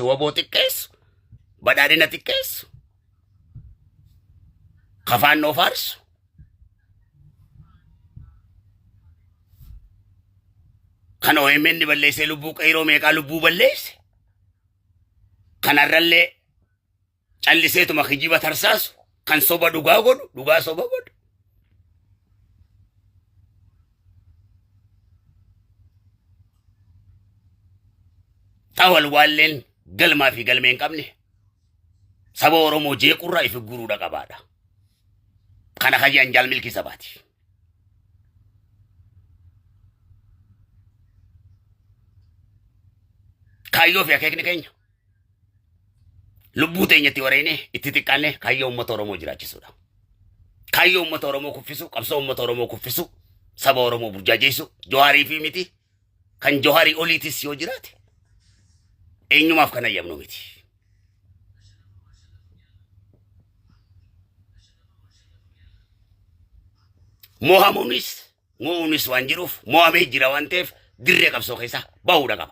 waboo xiqqeessu, badhaadhina xiqqeessu, kafaannoo faarsu. Kan OMN balleessee lubbuu qeyroo meeqaa lubbuu balleesse. Kanarrallee calliseetuma kijiba tarsaasu kan soba dhugaa godhu, dhugaa soba godhu. Xawal waalleen galmaa fi galmeen qabne saba Oromoo jeequrraa ifi guruudha qabaadha. Kana hayyaan jaal milkii sabaati. Kaayyoo fi akeekni keenya lubbuu teenyatti wareene itti xiqqaanne kaayyoo uummata Oromoo jiraachisuudha. Kaayyoo uummata Oromoo kuffisu, qabsoo uummata Oromoo kuffisu, saba Oromoo burjaajeessu, Jawaarii fi miti kan Jawaarii oliitis yoo jiraate eenyumaaf kana yabnu miti. Mohamuunis waan jiruuf mo'amee jira waan ta'eef dirree qabsoo keessaa bahuudha qaba.